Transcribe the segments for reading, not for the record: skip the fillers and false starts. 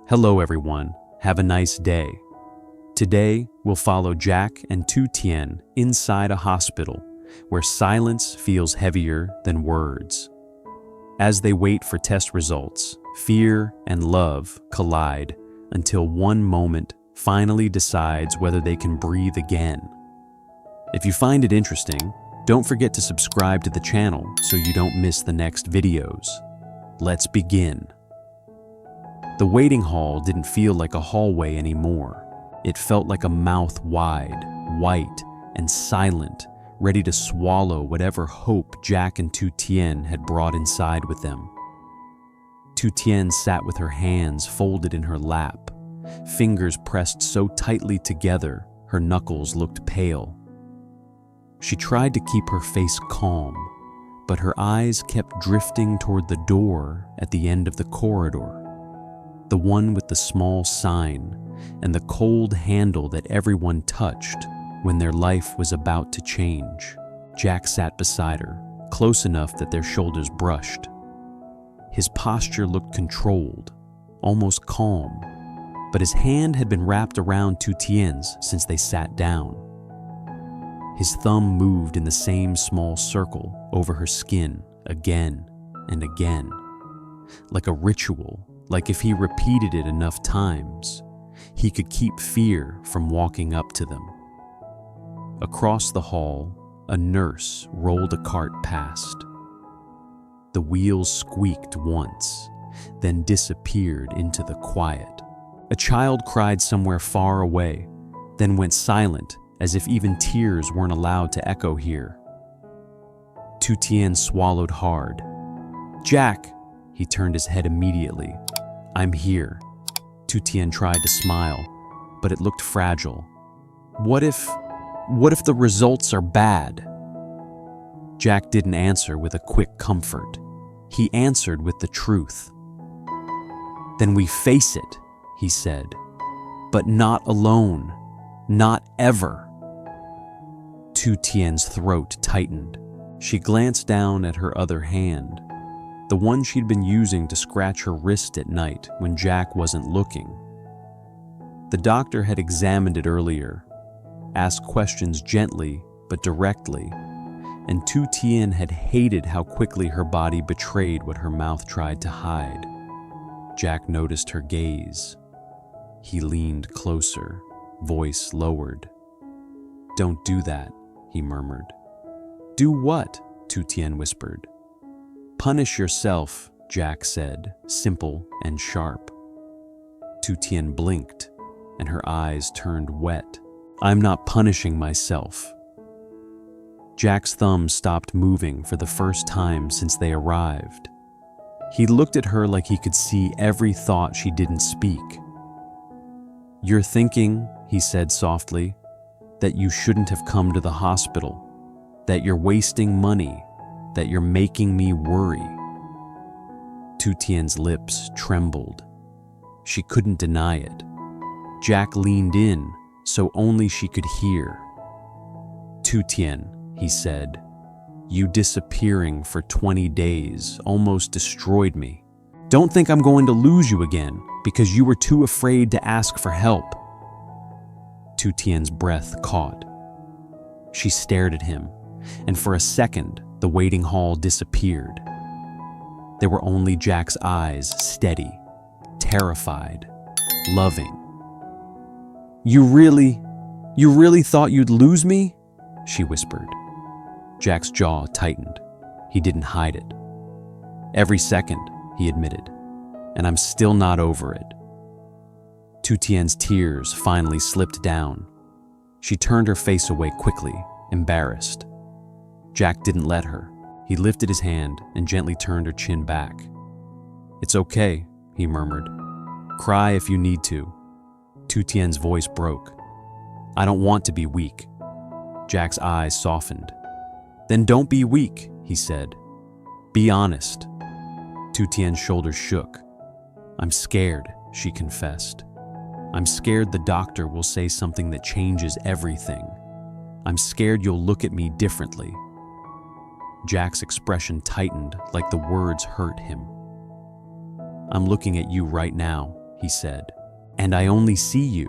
Hello everyone, have a nice day. Today, we'll follow Jack and Tu Tien inside a hospital where silence feels heavier than words. As they wait for test results, fear and love collide until one moment finally decides whether they can breathe again. If you find it interesting, don't forget to subscribe to the channel so you don't miss the next videos. Let's begin. The waiting hall didn't feel like a hallway anymore. It felt like a mouth wide, white, and silent, ready to swallow whatever hope Jack and Tu Tien had brought inside with them. Tu Tien sat with her hands folded in her lap, fingers pressed so tightly together her knuckles looked pale. She tried to keep her face calm, but her eyes kept drifting toward the door at the end of the corridor. The one with the small sign and the cold handle that everyone touched when their life was about to change. Jack sat beside her, close enough that their shoulders brushed. His posture looked controlled, almost calm, but his hand had been wrapped around Tu Tien's since they sat down. His thumb moved in the same small circle over her skin again and again, like a ritual. Like if he repeated it enough times, he could keep fear from walking up to them. Across the hall, a nurse rolled a cart past. The wheels squeaked once, then disappeared into the quiet. A child cried somewhere far away, then went silent as if even tears weren't allowed to echo here. Tu Tien swallowed hard. "Jack!" He turned his head immediately. "I'm here." Tu Tien tried to smile, but it looked fragile. What if the results are bad?" Jack didn't answer with a quick comfort. He answered with the truth. "Then we face it," he said, "but not alone, not ever." Tu Tien's throat tightened. She glanced down at her other hand, the one she'd been using to scratch her wrist at night when Jack wasn't looking. The doctor had examined it earlier, asked questions gently but directly, and Tu Tien had hated how quickly her body betrayed what her mouth tried to hide. Jack noticed her gaze. He leaned closer, voice lowered. "Don't do that," he murmured. "Do what?" Tu Tien whispered. "Punish yourself," Jack said, simple and sharp. Tu Tien blinked, and her eyes turned wet. "I'm not punishing myself." Jack's thumb stopped moving for the first time since they arrived. He looked at her like he could see every thought she didn't speak. "You're thinking," he said softly, "that you shouldn't have come to the hospital, that you're wasting money, that you're making me worry." Tu Tien's lips trembled. She couldn't deny it. Jack leaned in so only she could hear. "Tu Tien," he said, "you disappearing for 20 days almost destroyed me. Don't think I'm going to lose you again because you were too afraid to ask for help." Tu Tien's breath caught. She stared at him, and for a second, the waiting hall disappeared. There were only Jack's eyes, steady, terrified, loving. You really thought you'd lose me?" she whispered. Jack's jaw tightened. He didn't hide it. "Every second," he admitted, "and I'm still not over it." Tu Tien's tears finally slipped down. She turned her face away quickly, embarrassed. Jack didn't let her. He lifted his hand and gently turned her chin back. "It's okay," he murmured. "Cry if you need to." Tu Tien's voice broke. "I don't want to be weak." Jack's eyes softened. "Then don't be weak," he said. "Be honest." Tu Tien's shoulders shook. "I'm scared," she confessed. "I'm scared the doctor will say something that changes everything. I'm scared you'll look at me differently." Jack's expression tightened like the words hurt him. "I'm looking at you right now," he said. And I only see you.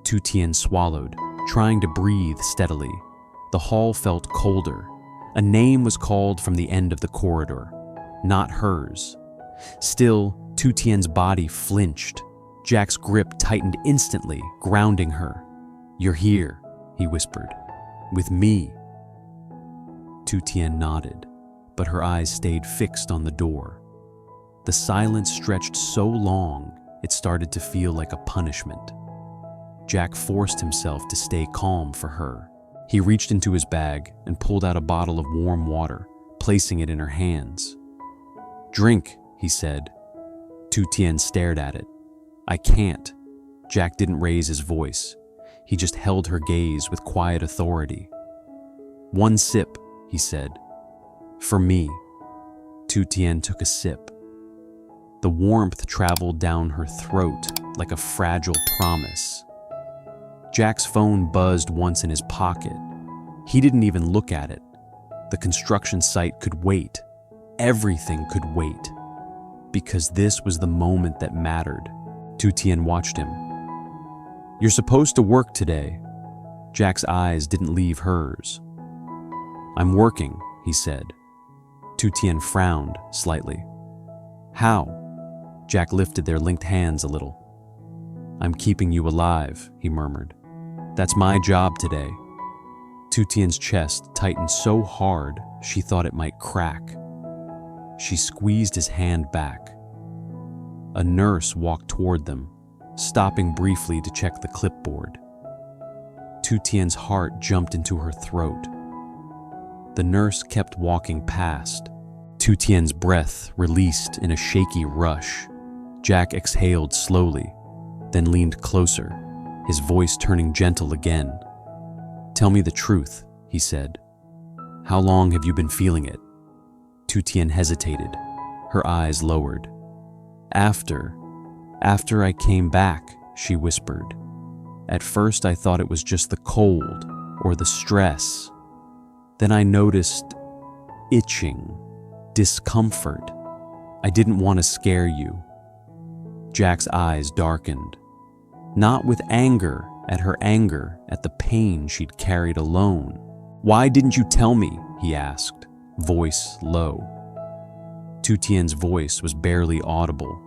Tu Tien swallowed, trying to breathe steadily. The hall felt colder. A name was called from the end of the corridor, not hers. Still, Tu Tien's body flinched. Jack's grip tightened instantly, grounding her. You're here, he whispered. With me. Tu Tien nodded, but her eyes stayed fixed on the door. The silence stretched so long, it started to feel like a punishment. Jack forced himself to stay calm for her. He reached into his bag and pulled out a bottle of warm water, placing it in her hands. Drink, he said. Tu Tien stared at it. I can't. Jack didn't raise his voice. He just held her gaze with quiet authority. One sip, he said. For me. Tu Tien took a sip. The warmth traveled down her throat like a fragile promise. Jack's phone buzzed once in his pocket. He didn't even look at it. The construction site could wait. Everything could wait. Because this was the moment that mattered. Tu Tien watched him. You're supposed to work today. Jack's eyes didn't leave hers. I'm working, he said. Tu Tien frowned slightly. How? Jack lifted their linked hands a little. I'm keeping you alive, he murmured. That's my job today. Tu Tien's chest tightened so hard she thought it might crack. She squeezed his hand back. A nurse walked toward them, stopping briefly to check the clipboard. Tu Tien's heart jumped into her throat. The nurse kept walking past. Tu Tien's breath released in a shaky rush. Jack exhaled slowly, then leaned closer, his voice turning gentle again. Tell me the truth, he said. How long have you been feeling it? Tu Tien hesitated, her eyes lowered. After I came back, she whispered. At first I thought it was just the cold or the stress. Then I noticed itching, discomfort. I didn't want to scare you. Jack's eyes darkened. Not with anger at her anger at the pain she'd carried alone. Why didn't you tell me? He asked, voice low. Tu Tien's voice was barely audible.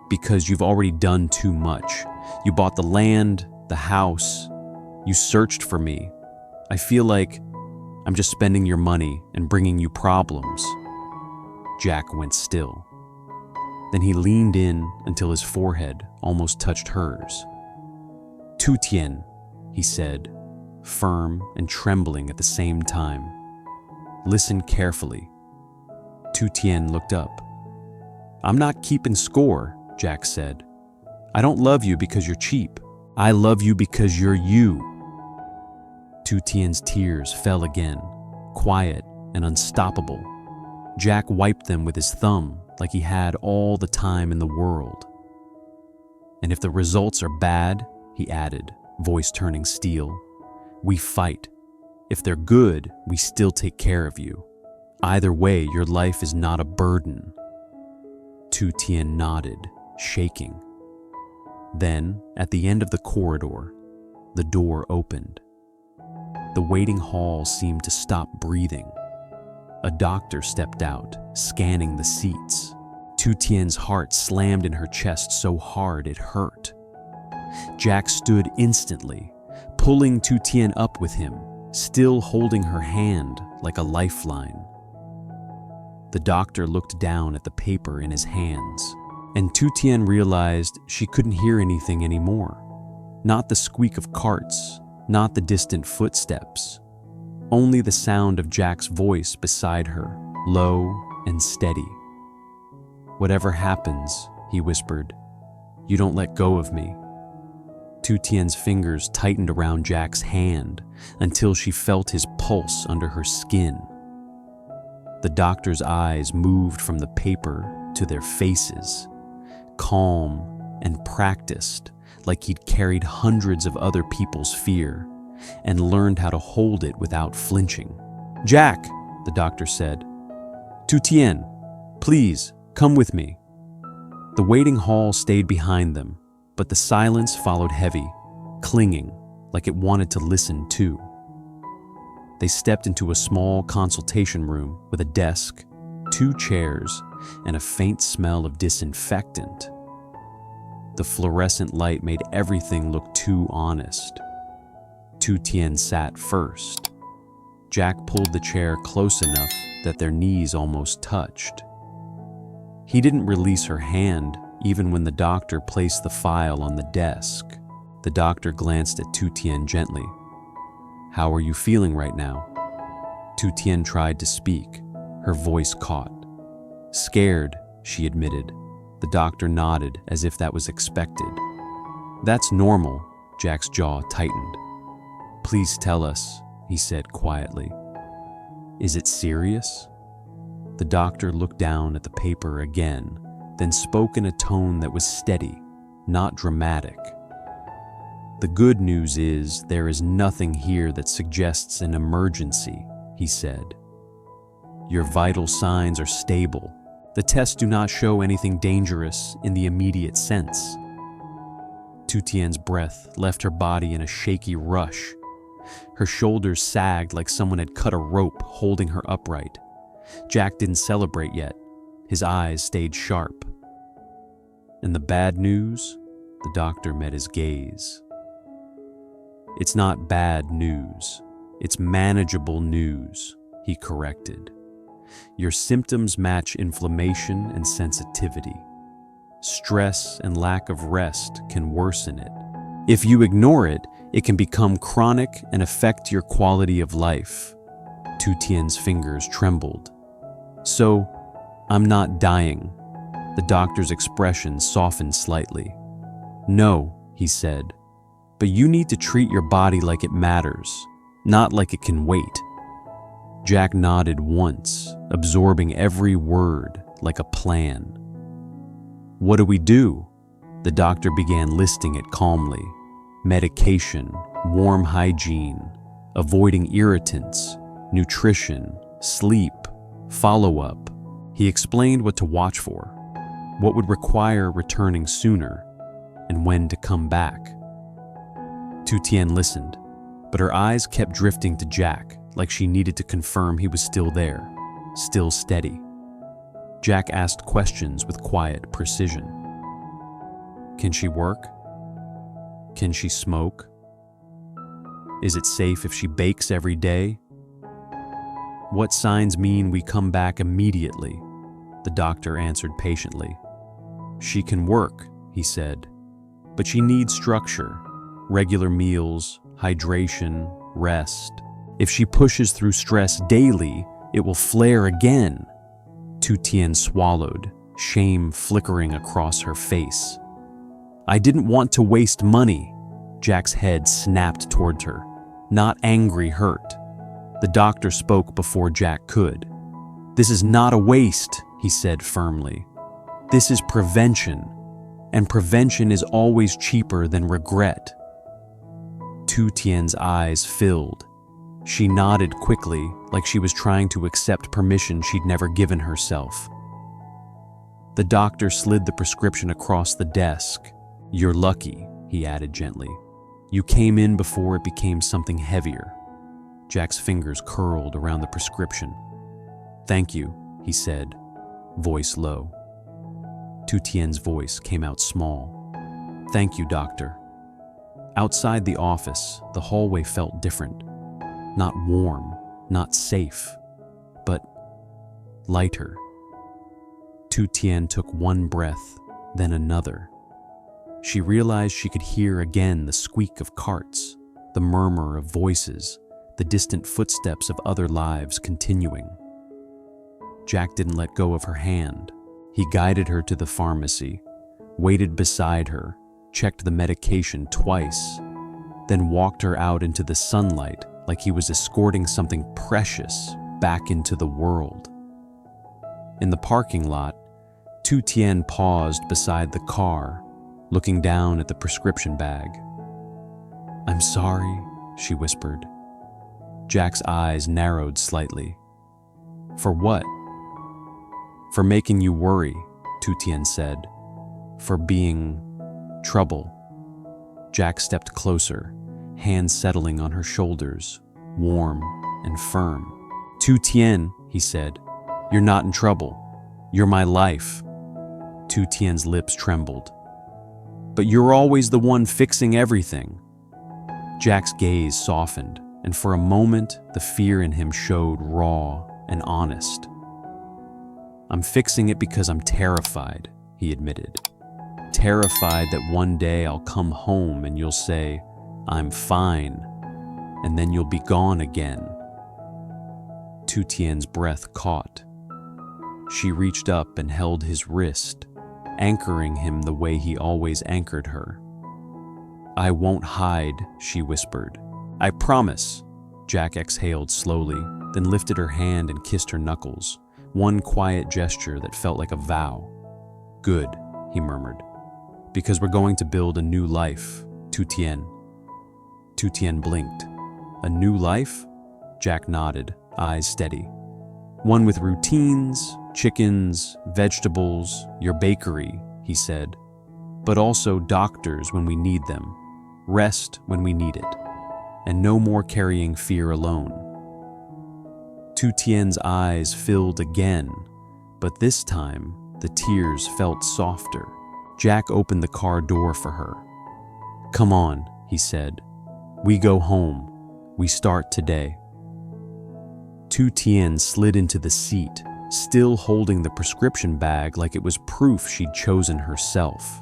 Because you've already done too much. You bought the land, the house. You searched for me. I feel like I'm just spending your money and bringing you problems. Jack went still. Then he leaned in until his forehead almost touched hers. Tu Tien, he said, firm and trembling at the same time. Listen carefully. Tu Tien looked up. I'm not keeping score, Jack said. I don't love you because you're cheap. I love you because you're you. Tu Tien's tears fell again, quiet and unstoppable. Jack wiped them with his thumb like he had all the time in the world. And if the results are bad, he added, voice turning steel, we fight. If they're good, we still take care of you. Either way, your life is not a burden. Tu Tien nodded, shaking. Then, at the end of the corridor, the door opened. The waiting hall seemed to stop breathing. A doctor stepped out, scanning the seats. Tu Tien's heart slammed in her chest so hard it hurt. Jack stood instantly, pulling Tu Tien up with him, still holding her hand like a lifeline. The doctor looked down at the paper in his hands, and Tu Tien realized she couldn't hear anything anymore. Not the squeak of carts, not the distant footsteps. Only the sound of Jack's voice beside her, low and steady. Whatever happens, he whispered, you don't let go of me. Tu Tien's fingers tightened around Jack's hand until she felt his pulse under her skin. The doctor's eyes moved from the paper to their faces, calm and practiced, like he'd carried hundreds of other people's fear and learned how to hold it without flinching. Jack, the doctor said. Tu Tien, please, come with me. The waiting hall stayed behind them, but the silence followed heavy, clinging like it wanted to listen too. They stepped into a small consultation room with a desk, 2 chairs, and a faint smell of disinfectant. The fluorescent light made everything look too honest. Tu Tien sat first. Jack pulled the chair close enough that their knees almost touched. He didn't release her hand even when the doctor placed the file on the desk. The doctor glanced at Tu Tien gently. "How are you feeling right now?" Tu Tien tried to speak. Her voice caught. "Scared," she admitted. The doctor nodded as if that was expected. "That's normal," Jack's jaw tightened. "Please tell us," he said quietly. "Is it serious?" The doctor looked down at the paper again, then spoke in a tone that was steady, not dramatic. "The good news is there is nothing here that suggests an emergency," he said. "Your vital signs are stable. The tests do not show anything dangerous in the immediate sense." Tu Tien's breath left her body in a shaky rush. Her shoulders sagged like someone had cut a rope, holding her upright. Jack didn't celebrate yet. His eyes stayed sharp. "And the bad news?" The doctor met his gaze. "It's not bad news. It's manageable news," he corrected. "Your symptoms match inflammation and sensitivity. Stress and lack of rest can worsen it. If you ignore it, it can become chronic and affect your quality of life." Tu Tien's fingers trembled. "So, I'm not dying." The doctor's expression softened slightly. "No," he said, "but you need to treat your body like it matters, not like it can wait." Jack nodded once, absorbing every word like a plan. "What do we do?" The doctor began listing it calmly. Medication, warm hygiene, avoiding irritants, nutrition, sleep, follow-up. He explained what to watch for, what would require returning sooner, and when to come back. Tu Tien listened, but her eyes kept drifting to Jack, like she needed to confirm he was still there, still steady. Jack asked questions with quiet precision. "Can she work? Can she smoke? Is it safe if she bakes every day? What signs mean we come back immediately?" The doctor answered patiently. "She can work," he said, "but she needs structure, regular meals, hydration, rest. If she pushes through stress daily, it will flare again." Tu Tien swallowed, shame flickering across her face. "I didn't want to waste money." Jack's head snapped towards her, not angry hurt. The doctor spoke before Jack could. "This is not a waste," he said firmly. "This is prevention, and prevention is always cheaper than regret." Tu Tien's eyes filled. She nodded quickly, like she was trying to accept permission she'd never given herself. The doctor slid the prescription across the desk. "You're lucky," he added gently. "You came in before it became something heavier." Jack's fingers curled around the prescription. "Thank you," he said, voice low. Tu Tien's voice came out small. "Thank you, doctor." Outside the office, the hallway felt different. Not warm, not safe, but lighter. Tu Tien took one breath, then another. She realized she could hear again the squeak of carts, the murmur of voices, the distant footsteps of other lives continuing. Jack didn't let go of her hand. He guided her to the pharmacy, waited beside her, checked the medication twice, then walked her out into the sunlight like he was escorting something precious back into the world. In the parking lot, Tu Tien paused beside the car, looking down at the prescription bag. "I'm sorry," she whispered. Jack's eyes narrowed slightly. "For what?" "For making you worry," Tu Tien said. for being trouble. Jack stepped closer, hands settling on her shoulders, warm and firm. Tu Tien, he said, you're not in trouble. You're my life. Tu Tien's lips trembled. But you're always the one fixing everything. Jack's gaze softened, and for a moment, the fear in him showed raw and honest. I'm fixing it because I'm terrified, he admitted. Terrified that one day I'll come home and you'll say, I'm fine, and then you'll be gone again. Tu Tien's breath caught. She reached up and held his wrist, anchoring him the way he always anchored her. I won't hide, she whispered. I promise. Jack exhaled slowly, then lifted her hand and kissed her knuckles, one quiet gesture that felt like a vow. Good, he murmured, because we're going to build a new life, Tu Tien. Tu Tien blinked. A new life? Jack nodded, eyes steady. One with routines, chickens, vegetables, your bakery, he said, but also doctors when we need them, rest when we need it, and no more carrying fear alone. Tu Tien's eyes filled again, but this time the tears felt softer. Jack opened the car door for her. Come on, he said. We go home. We start today. Tu Tien slid into the seat, still holding the prescription bag like it was proof she'd chosen herself.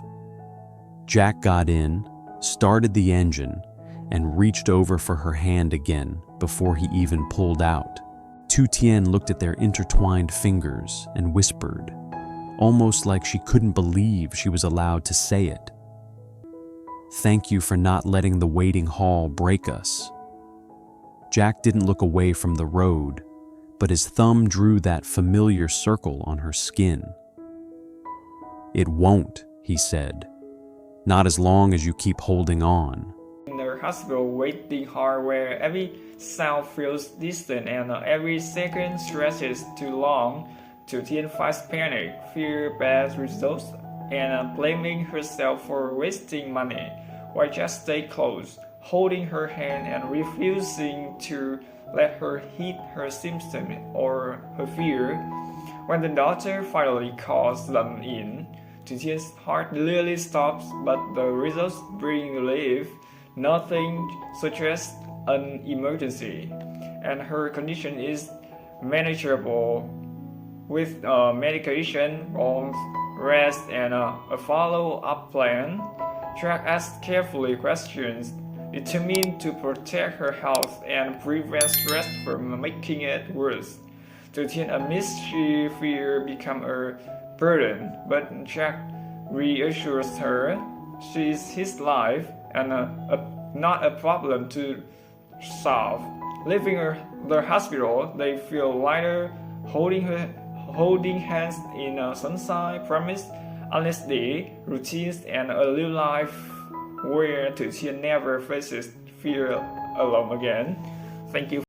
Jack got in, started the engine, and reached over for her hand again before he even pulled out. Tu Tien looked at their intertwined fingers and whispered, almost like she couldn't believe she was allowed to say it. Thank you for not letting the waiting hall break us. Jack didn't look away from the road, but his thumb drew that familiar circle on her skin. It won't, he said. Not as long as you keep holding on. In the hospital waiting hall where every sound feels distant and every second stretches too long, Tu Tien fights panic, fear bad results, and blaming herself for wasting money, while just stay close, holding her hand and refusing to let her hit her symptom or her fear. When the doctor finally calls them in, Tu Tien's heart nearly stops, but the results bring relief. Nothing suggests an emergency, and her condition is manageable with medication, rest, and a follow-up plan. Jack asked carefully questions, determined to protect her health and prevent stress from making it worse. Tu Tien admits she fear become a burden, but Jack reassures her she is his life and not a problem to solve. Leaving the hospital, they feel lighter, holding hands in a sunshine, promise honesty, routines, and a new life where Tu Tien never faces fear alone again. Thank you.